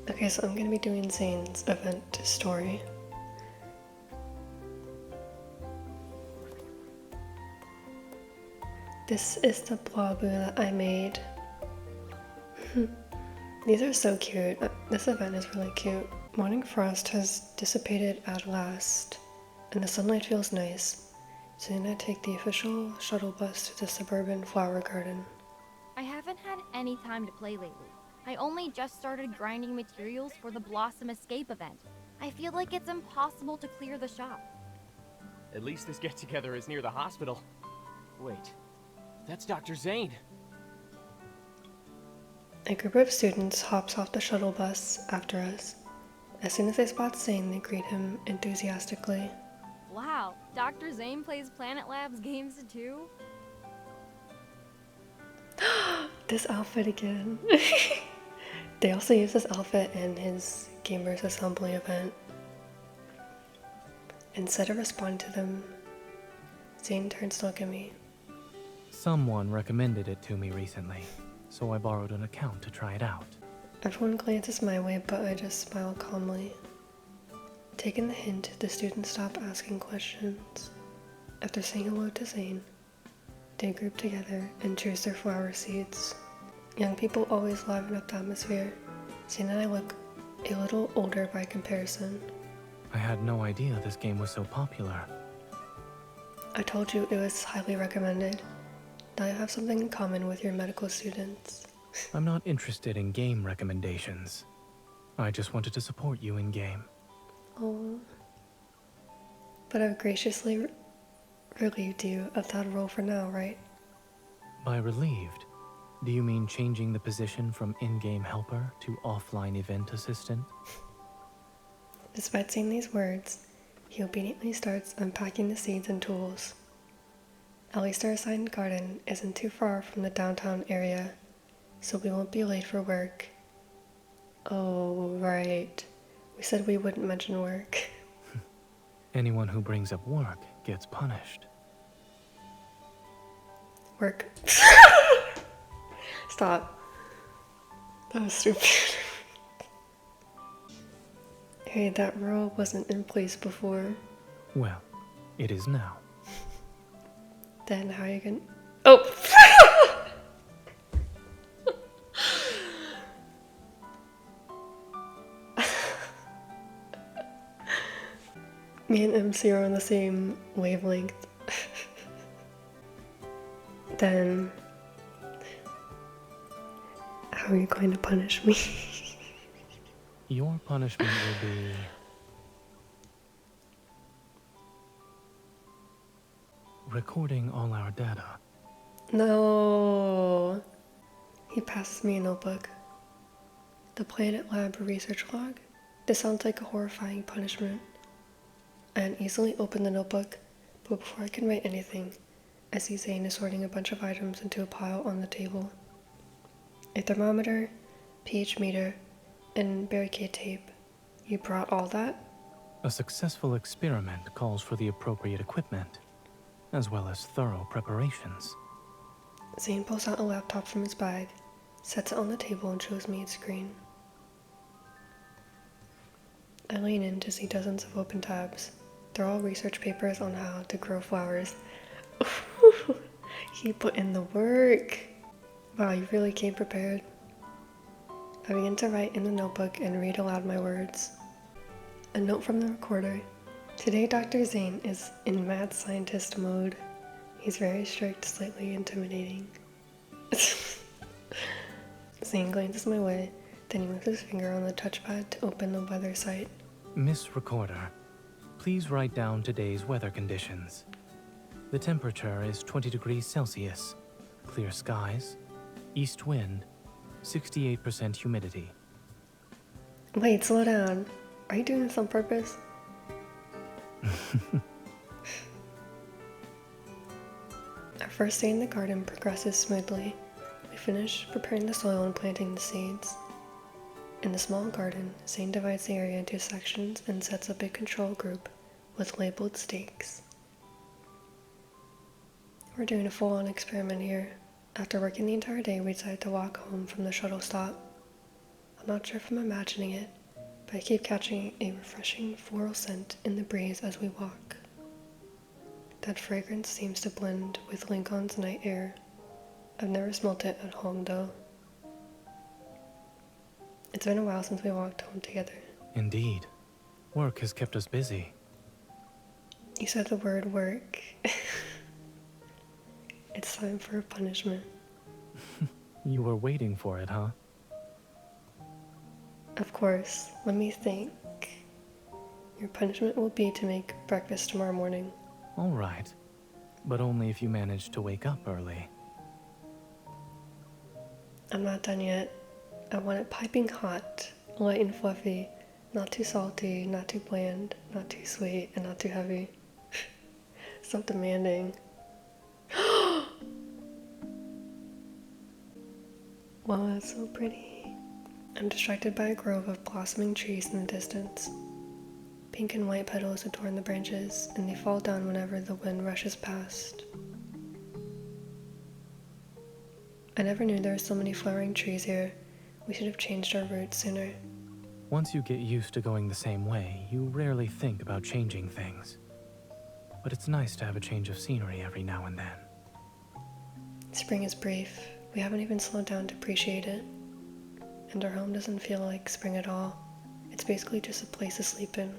Okay, so I'm gonna be doing Zayne's event story. This is the blobu that I made. These are so cute. This event is really cute. Morning frost has dissipated at last, and the sunlight feels nice. Soon I take the official shuttle bus to the suburban flower garden. I haven't had any time to play lately. I only just started grinding materials for the Blossom Escape event. I feel like it's impossible to clear the shop. At least this get-together is near the hospital. Wait, that's Dr. Zayne. A group of students hops off the shuttle bus after us. As soon as they spot Zayne, they greet him enthusiastically. Wow, Dr. Zayne plays Planet Labs games too? This outfit again. They also use this outfit in his Gamers Assembly event. Instead of responding to them, Zayne turns to look at me. Someone recommended it to me recently, so I borrowed an account to try it out. Everyone glances my way, but I just smile calmly. Taking the hint, the students stop asking questions. After saying hello to Zayne, they group together and choose their flower seeds. Young people always liven up the atmosphere. Zayne and I look a little older by comparison. I had no idea this game was so popular. I told you it was highly recommended. Now you have something in common with your medical students. I'm not interested in game recommendations. I just wanted to support you in game. Oh. But I've graciously relieved you of that role for now, right? By relieved, do you mean changing the position from in-game helper to offline event assistant? Despite saying these words, he obediently starts unpacking the seeds and tools. At least our assigned garden isn't too far from the downtown area, so we won't be late for work. Oh, right. We said we wouldn't mention work. Anyone who brings up work gets punished. Work. Stop. That was stupid. Hey, that rule wasn't in place before. Well, it is now. Then how are you gonna... Oh! Me and MC are on the same wavelength. Then how are you going to punish me? Your punishment will be... recording all our data. No. He passes me a notebook. The Planet Lab research log? This sounds like a horrifying punishment. I uneasily open the notebook, but before I can write anything, I see Zayne is sorting a bunch of items into a pile on the table. A thermometer, pH meter, and barricade tape. You brought all that? A successful experiment calls for the appropriate equipment, as well as thorough preparations. Zayne pulls out a laptop from his bag, sets it on the table, and shows me its screen. I lean in to see dozens of open tabs. They're all research papers on how to grow flowers. He put in the work. Wow, you really came prepared. I begin to write in the notebook and read aloud my words. A note from the recorder. Today Dr. Zayne is in mad scientist mode. He's very strict, slightly intimidating. Zayne glances my way, then he moves his finger on the touchpad to open the weather site. Miss Recorder, please write down today's weather conditions. The temperature is 20 degrees Celsius, clear skies, east wind, 68% humidity. Wait, slow down. Are you doing this on purpose? Our first day in the garden progresses smoothly. We finish preparing the soil and planting the seeds. In the small garden, Zayne divides the area into sections and sets up a control group with labeled stakes. We're doing a full-on experiment here. After working the entire day, we decided to walk home from the shuttle stop. I'm not sure if I'm imagining it, but I keep catching a refreshing floral scent in the breeze as we walk. That fragrance seems to blend with Lincoln's night air. I've never smelt it at home though. It's been a while since we walked home together. Indeed. Work has kept us busy. You said the word work. It's time for a punishment. You were waiting for it, huh? Of course, let me think. Your punishment will be to make breakfast tomorrow morning. All right. But only if you manage to wake up early. I'm not done yet. I want it piping hot, light and fluffy, not too salty, not too bland, not too sweet, and not too heavy. So demanding. Wow, that's so pretty. I'm distracted by a grove of blossoming trees in the distance. Pink and white petals adorn the branches, and they fall down whenever the wind rushes past. I never knew there were so many flowering trees here. We should have changed our route sooner. Once you get used to going the same way, you rarely think about changing things. But it's nice to have a change of scenery every now and then. Spring is brief. We haven't even slowed down to appreciate it. And our home doesn't feel like spring at all. It's basically just a place to sleep in.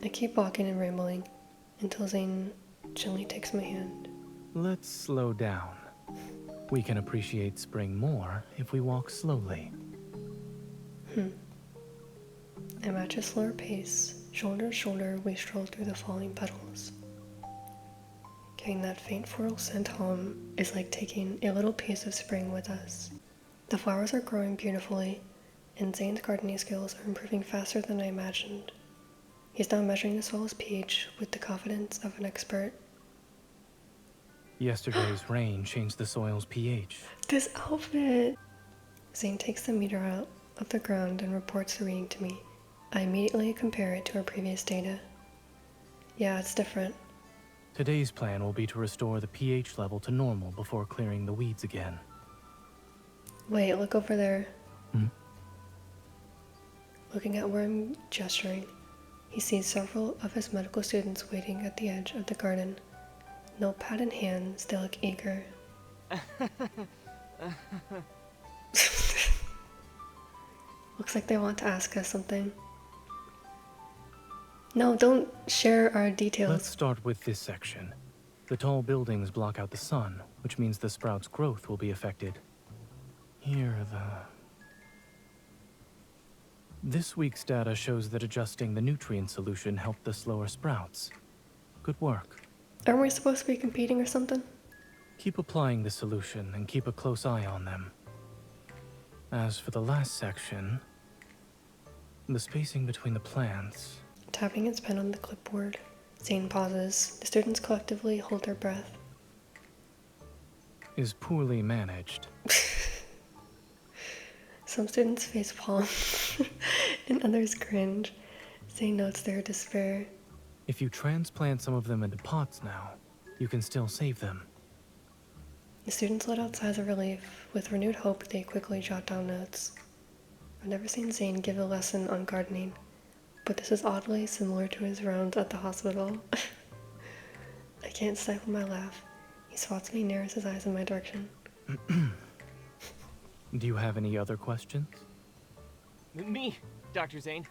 I keep walking and rambling until Zayne gently takes my hand. Let's slow down. We can appreciate spring more if we walk slowly. And at a slower pace, shoulder to shoulder, we stroll through the falling petals. Carrying that faint floral scent home is like taking a little piece of spring with us. The flowers are growing beautifully, and Zayne's gardening skills are improving faster than I imagined. He's now measuring the soil's pH with the confidence of an expert. Yesterday's rain changed the soil's pH. This outfit! Zayne takes the meter out of the ground and reports the reading to me. I immediately compare it to our previous data. Yeah, it's different. Today's plan will be to restore the pH level to normal before clearing the weeds again. Wait, look over there. Hmm? Looking at where I'm gesturing, he sees several of his medical students waiting at the edge of the garden. Notepad in hands, they look eager. Looks like they want to ask us something. No, don't share our details. Let's start with this section. The tall buildings block out the sun, which means the sprout's growth will be affected. This week's data shows that adjusting the nutrient solution helped the slower sprouts. Good work. Aren't we supposed to be competing or something? Keep applying the solution and keep a close eye on them. As for the last section, the spacing between the plants. Tapping its pen on the clipboard, Zayne pauses. The students collectively hold their breath. Is poorly managed. Some students face palm and others cringe. Zayne notes their despair. If you transplant some of them into pots now, you can still save them. The students let out sighs of relief. With renewed hope, they quickly jot down notes. I've never seen Zayne give a lesson on gardening, but this is oddly similar to his rounds at the hospital. I can't stifle my laugh. He spots me and narrows his eyes in my direction. Do you have any other questions? Me, Dr. Zayne.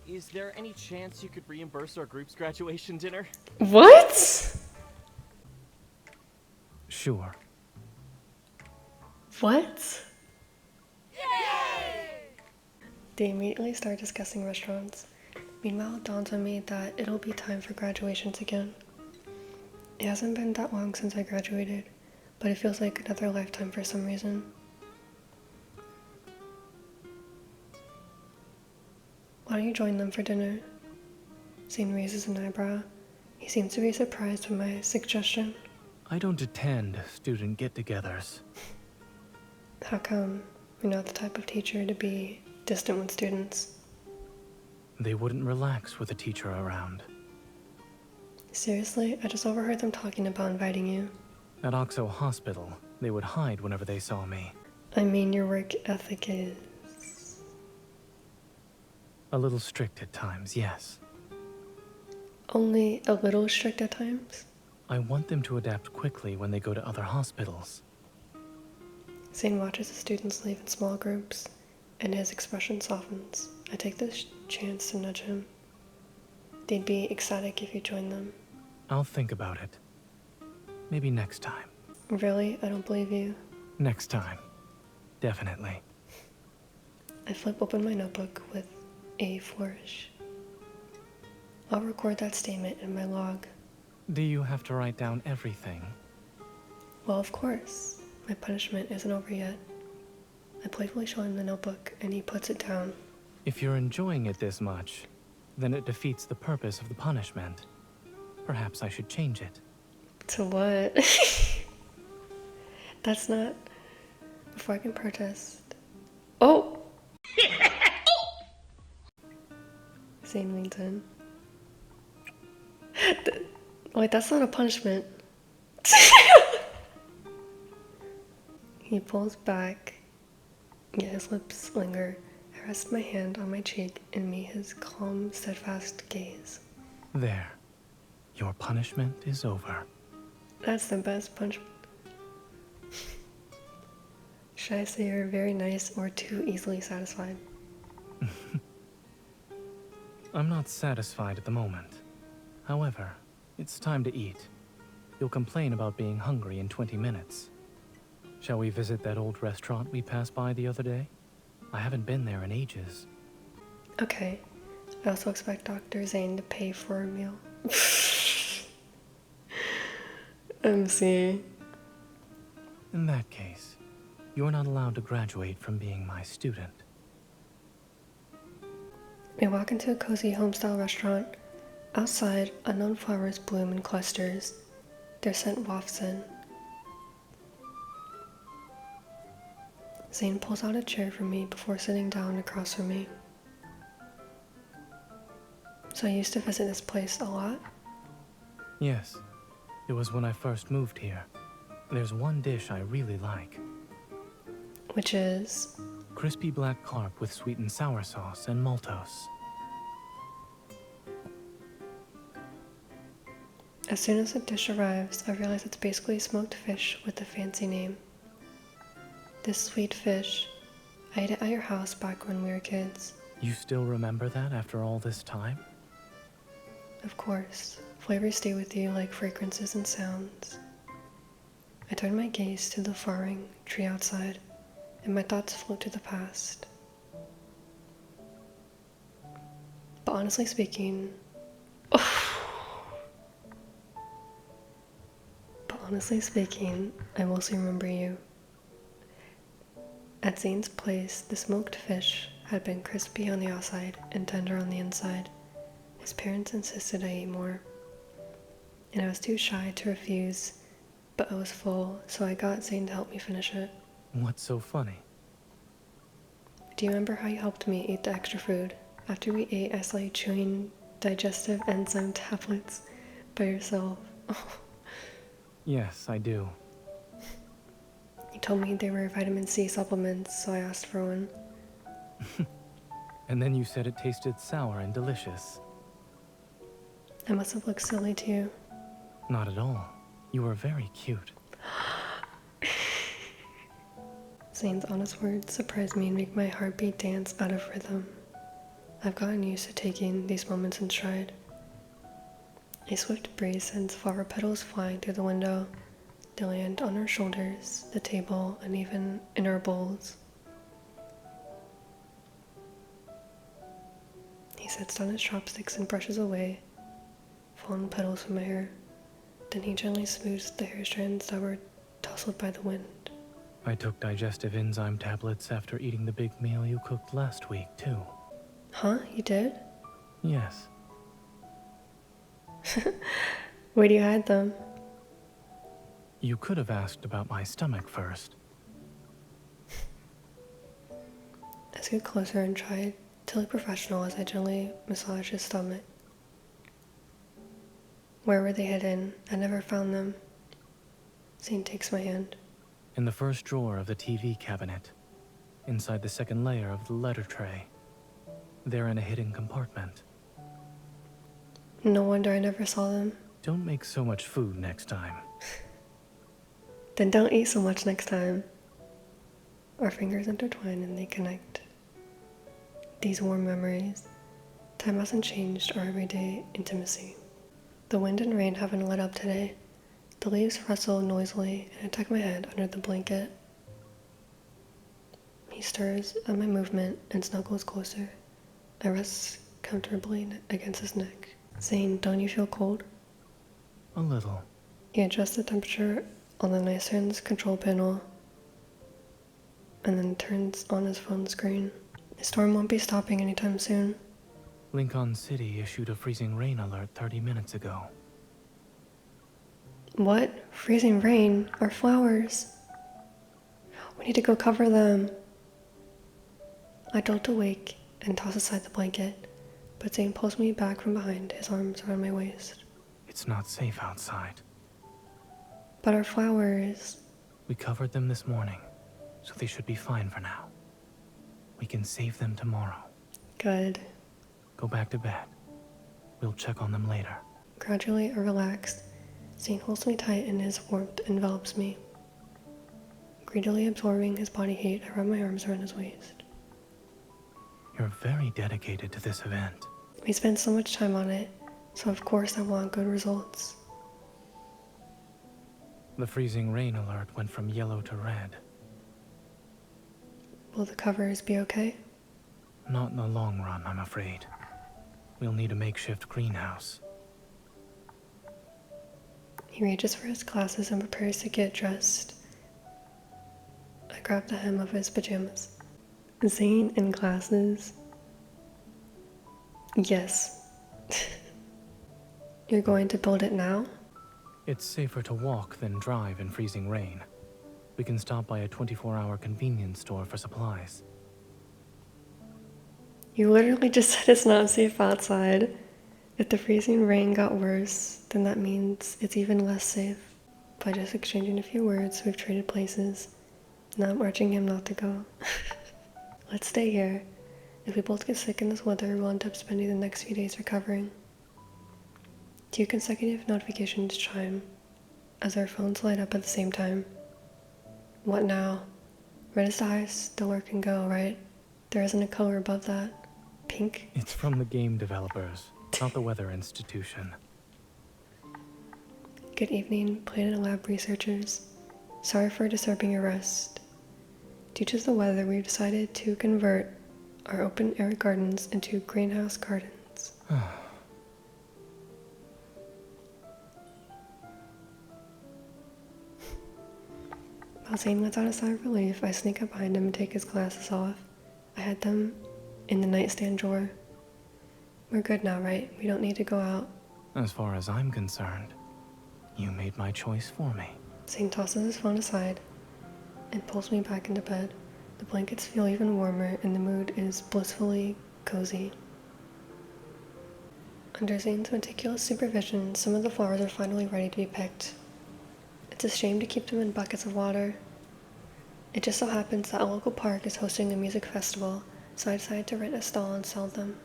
Is there any chance you could reimburse our group's graduation dinner? What? Sure. What? Yay! They immediately start discussing restaurants. Meanwhile, it dawns on me that it'll be time for graduations again. It hasn't been that long since I graduated, but it feels like another lifetime for some reason. Why don't you join them for dinner? Zayne raises an eyebrow. He seems to be surprised by my suggestion. I don't attend student get-togethers. How come? You're not the type of teacher to be distant with students. They wouldn't relax with a teacher around. Seriously? I just overheard them talking about inviting you. At Oxo Hospital, They would hide whenever they saw me. I mean, your work ethic is... A little strict at times, yes. only a little strict at times. I want them to adapt quickly when they go to other hospitals. Zayne watches the students leave in small groups, and his expression softens. I take this chance to nudge him. They'd be ecstatic if you joined them. I'll think about it. Maybe next time. Really? I don't believe you. Next time. Definitely. I flip open my notebook with a flourish. I'll record that statement in my log. Do you have to write down everything? Well, of course. My punishment isn't over yet. I playfully show him the notebook, and he puts it down. If you're enjoying it this much, then it defeats the purpose of the punishment. Perhaps I should change it. To what? That's not... Before I can protest... Oh! Zayne leans in. Wait, that's not a punishment. He pulls back, yet his lips linger. I rest my hand on my cheek and meet his calm, steadfast gaze. There. Your punishment is over. That's the best punishment. Should I say you're very nice or too easily satisfied? I'm not satisfied at the moment. However, it's time to eat. You'll complain about being hungry in 20 minutes. Shall we visit that old restaurant we passed by the other day? I haven't been there in ages. Okay. I also expect Dr. Zayne to pay for a meal. MC. In that case, you're not allowed to graduate from being my student. We walk into a cozy home-style restaurant. Outside, unknown flowers bloom in clusters. Their scent wafts in. Zayne pulls out a chair for me before sitting down across from me. So I used to visit this place a lot? Yes, it was when I first moved here. There's one dish I really like. Which is... Crispy black carp with sweet and sour sauce and maltose. As soon as the dish arrives, I realize it's basically smoked fish with a fancy name. This sweet fish, I ate it at your house back when we were kids. You still remember that after all this time? Of course, flavors stay with you like fragrances and sounds. I turn my gaze to the flowering tree outside, and my thoughts float to the past. But honestly speaking, I mostly remember you. At Zayne's place, the smoked fish had been crispy on the outside and tender on the inside. His parents insisted I eat more, and I was too shy to refuse, but I was full, so I got Zayne to help me finish it. What's so funny? Do you remember how you helped me eat the extra food? After we ate, I saw you chewing digestive enzyme tablets by yourself. Yes, I do. You told me they were vitamin C supplements, so I asked for one. And then you said it tasted sour and delicious. I must have looked silly to you. Not at all. You were very cute. Zayne's honest words surprise me and make my heartbeat dance out of rhythm. I've gotten used to taking these moments in stride. A swift breeze sends flower petals flying through the window. They land on our shoulders, the table, and even in our bowls. He sets down his chopsticks and brushes away fallen petals from my hair. Then he gently smooths the hair strands that were tousled by the wind. I took digestive enzyme tablets after eating the big meal you cooked last week, too. Huh? You did? Yes. Where do you hide them? You could have asked about my stomach first. I scoot closer and tried to look professional as I gently massage his stomach. Where were they hidden? I never found them. Zayne takes my hand. In the first drawer of the TV cabinet, inside the second layer of the letter tray. They're in a hidden compartment. No wonder I never saw them. Don't make so much food next time. Then don't eat so much next time. Our fingers intertwine and they connect. These warm memories. Time hasn't changed our everyday intimacy. The wind and rain haven't let up today. The leaves rustle noisily and I tuck my head under the blanket. He stirs at my movement and snuggles closer. I rest comfortably against his neck. Zayne, don't you feel cold? A little. He adjusts the temperature on the Nicen's control panel and then turns on his phone screen. The storm won't be stopping anytime soon. Lincoln City issued a freezing rain alert 30 minutes ago. What? Freezing rain? Our flowers. We need to go cover them. I jolt awake and toss aside the blanket, but Zayne pulls me back from behind, his arms around my waist. It's not safe outside. But our flowers... We covered them this morning, so they should be fine for now. We can save them tomorrow. Good. Go back to bed. We'll check on them later. Gradually, I relax. Zayne holds me tight and his warmth envelops me. Greedily absorbing his body heat, I wrap my arms around his waist. You're very dedicated to this event. We spend so much time on it, so of course I want good results. The freezing rain alert went from yellow to red. Will the covers be okay? Not in the long run, I'm afraid. We'll need a makeshift greenhouse. He reaches for his glasses and prepares to get dressed. I grab the hem of his pajamas. Zayne in glasses? Yes. You're going to build it now? It's safer to walk than drive in freezing rain. We can stop by a 24-hour convenience store for supplies. You literally just said it's not safe outside. If the freezing rain got worse, then that means it's even less safe. By just exchanging a few words, we've traded places. Now I'm urging him not to go. Let's stay here. If we both get sick in this weather, we'll end up spending the next few days recovering. 2 consecutive notifications chime as our phones light up at the same time. What now? Red is the highest the word can go, right? There isn't a color above that. Pink? It's from the game developers, not the Weather Institution. Good evening, Planet Lab researchers. Sorry for disturbing your rest. Due to the weather, we've decided to convert our open-air gardens into greenhouse gardens. While Zayne lets out a sigh of relief, I sneak up behind him and take his glasses off. I had them in the nightstand drawer. We're good now, right? We don't need to go out. As far as I'm concerned, you made my choice for me. Zayne tosses his phone aside and pulls me back into bed. The blankets feel even warmer and the mood is blissfully cozy. Under Zayne's meticulous supervision, some of the flowers are finally ready to be picked. It's a shame to keep them in buckets of water. It just so happens that a local park is hosting a music festival, so I decided to rent a stall and sell them.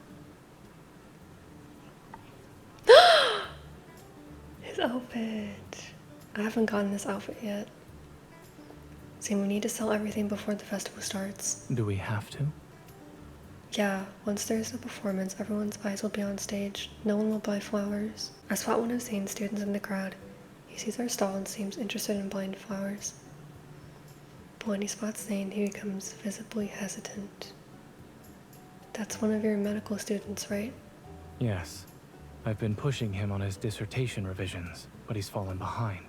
His outfit! I haven't gotten this outfit yet. Zayne, we need to sell everything before the festival starts. Do we have to? Yeah, once there's a performance, everyone's eyes will be on stage. No one will buy flowers. I spot one of Zayne's students in the crowd. He sees our stall and seems interested in buying flowers. But when he spots Zayne, he becomes visibly hesitant. That's one of your medical students, right? Yes. I've been pushing him on his dissertation revisions, but he's fallen behind.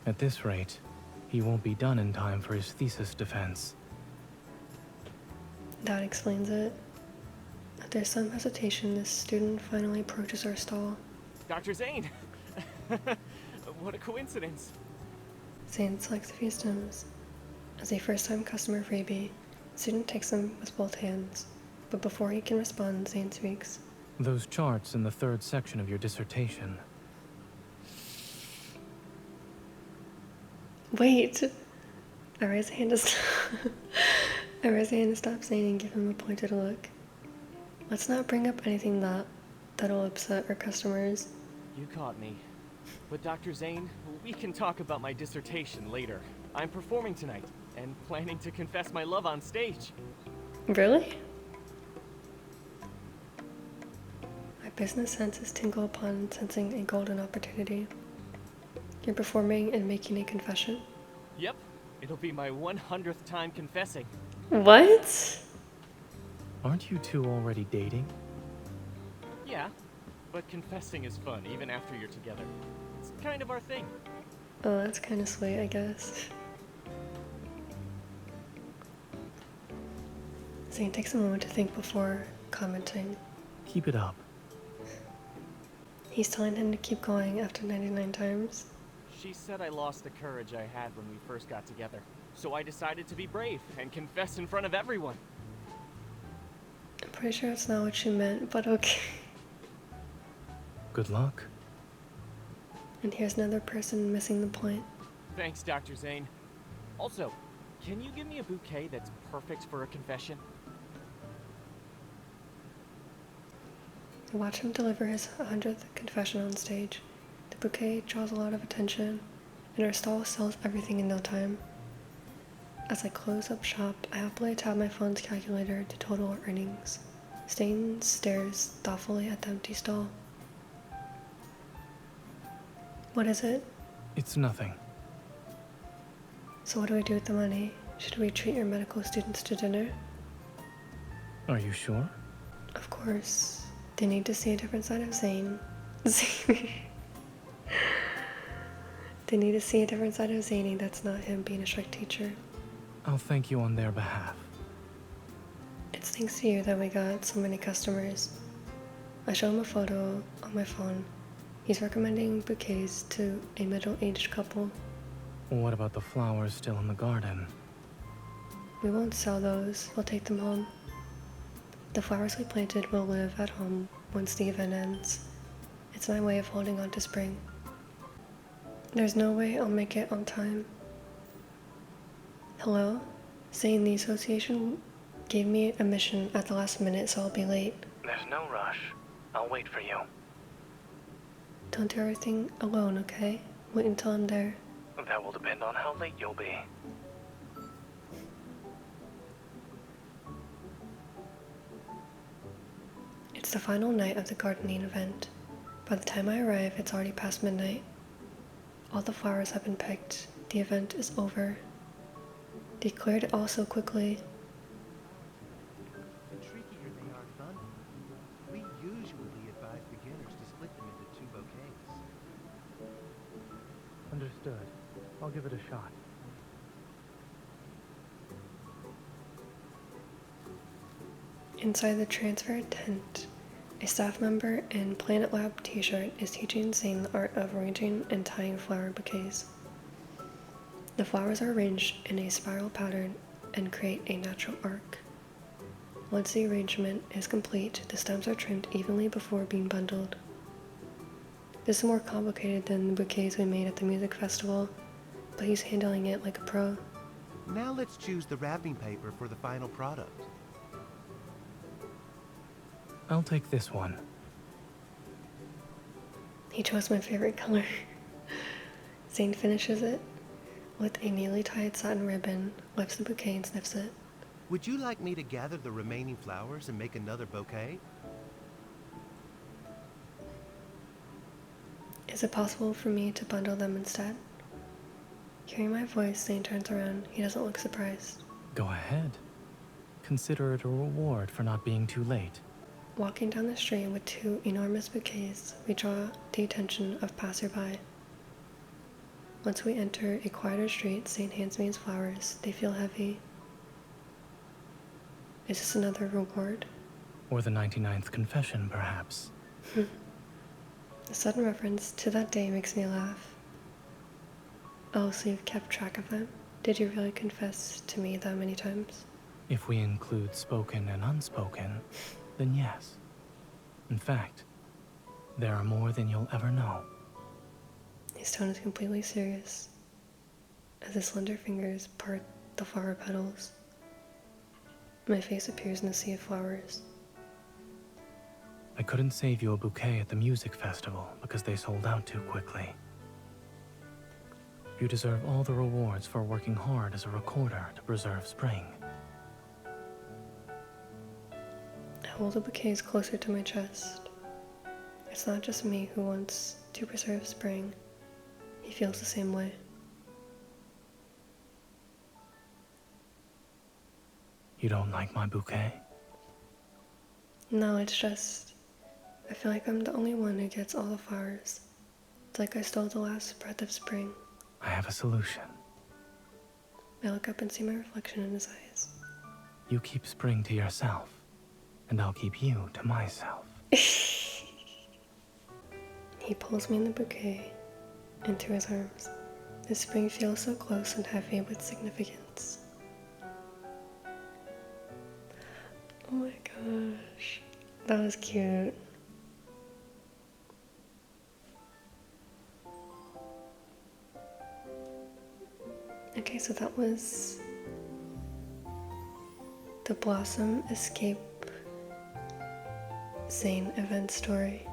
At this rate, he won't be done in time for his thesis defense. That explains it. After some hesitation, this student finally approaches our stall. Dr. Zayne! What a coincidence. Zayne selects a few stems. As a first-time customer freebie, the student takes them with both hands. But before he can respond, Zayne speaks. Those charts in the 3rd section of your dissertation. Wait! I raise a hand to I raise a hand to stop Zayne and give him a pointed look. Let's not bring up anything that'll upset our customers. You caught me. But Dr. Zayne, we can talk about my dissertation later. I'm performing tonight, and planning to confess my love on stage. Really? My business senses tingle upon sensing a golden opportunity. You're performing and making a confession? Yep, it'll be my 100th time confessing. What? Aren't you two already dating? Yeah, but confessing is fun even after you're together. It's kind of our thing. Oh, that's kind of sweet, I guess. Zayne takes a moment to think before commenting. Keep it up. He's telling him to keep going after 99 times. She said I lost the courage I had when we first got together. So I decided to be brave and confess in front of everyone. I'm pretty sure it's not what she meant, but okay. Good luck. And here's another person missing the point. Thanks, Dr. Zayne. Also, can you give me a bouquet that's perfect for a confession? I watch him deliver his 100th confession on stage. The bouquet draws a lot of attention, and our stall sells everything in no time. As I close up shop, I happily tap my phone's calculator to total our earnings. Zayne stares thoughtfully at the empty stall. What is it? It's nothing. So what do we do with the money? Should we treat your medical students to dinner? Are you sure? Of course. They need to see a different side of Zayne. They need to see a different side of Zayne that's not him being a strict teacher. I'll thank you on their behalf. It's thanks to you that we got so many customers. I show him a photo on my phone. He's recommending bouquets to a middle-aged couple. What about the flowers still in the garden? We won't sell those, we'll take them home. The flowers we planted will live at home once the event ends. It's my way of holding on to spring. There's no way I'll make it on time. Hello? Zayne, the association gave me a mission at the last minute, so I'll be late. There's no rush. I'll wait for you. Don't do everything alone, okay? Wait until I'm there. That will depend on how late you'll be. It's the final night of the gardening event. By the time I arrive, it's already past midnight. All the flowers have been picked. The event is over. They cleared it all so quickly. The trickier they are to bundle. We usually advise beginners to split them into 2 bouquets. Understood. I'll give it a shot. Inside the transfer tent, a staff member in Planet Lab t-shirt is teaching Zayne the art of arranging and tying flower bouquets. The flowers are arranged in a spiral pattern and create a natural arc. Once the arrangement is complete, the stems are trimmed evenly before being bundled. This is more complicated than the bouquets we made at the music festival, but he's handling it like a pro. Now let's choose the wrapping paper for the final product. I'll take this one. He chose my favorite color. Zayne finishes it with a neatly tied satin ribbon, lifts the bouquet and sniffs it. Would you like me to gather the remaining flowers and make another bouquet? Is it possible for me to bundle them instead? Hearing my voice, Zayne turns around. He doesn't look surprised. Go ahead. Consider it a reward for not being too late. Walking down the street with 2 enormous bouquets, we draw the attention of passerby. Once we enter a quieter street, Zayne hands me his flowers. They feel heavy. Is this another reward? Or the 99th confession, perhaps. A sudden reference to that day makes me laugh. Oh, so you've kept track of them? Did you really confess to me that many times? If we include spoken and unspoken, then yes. In fact, there are more than you'll ever know. His tone is completely serious. as his slender fingers part the flower petals. My face appears in a sea of flowers. I couldn't save you a bouquet at the music festival because they sold out too quickly. You deserve all the rewards for working hard as a recorder to preserve spring. I hold the bouquets closer to my chest. It's not just me who wants to preserve spring. He feels the same way. You don't like my bouquet? No, it's just, I feel like I'm the only one who gets all the flowers. It's like I stole the last breath of spring. I have a solution. I look up and see my reflection in his eyes. You keep spring to yourself, and I'll keep you to myself. He pulls me in the bouquet into his arms. The spring feels so close and heavy with significance. Oh my gosh, that was cute. Okay, so that was the Blossom Escape Zayne event story.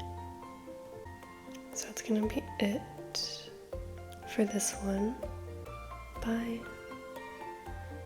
So that's gonna be it for this one. Bye.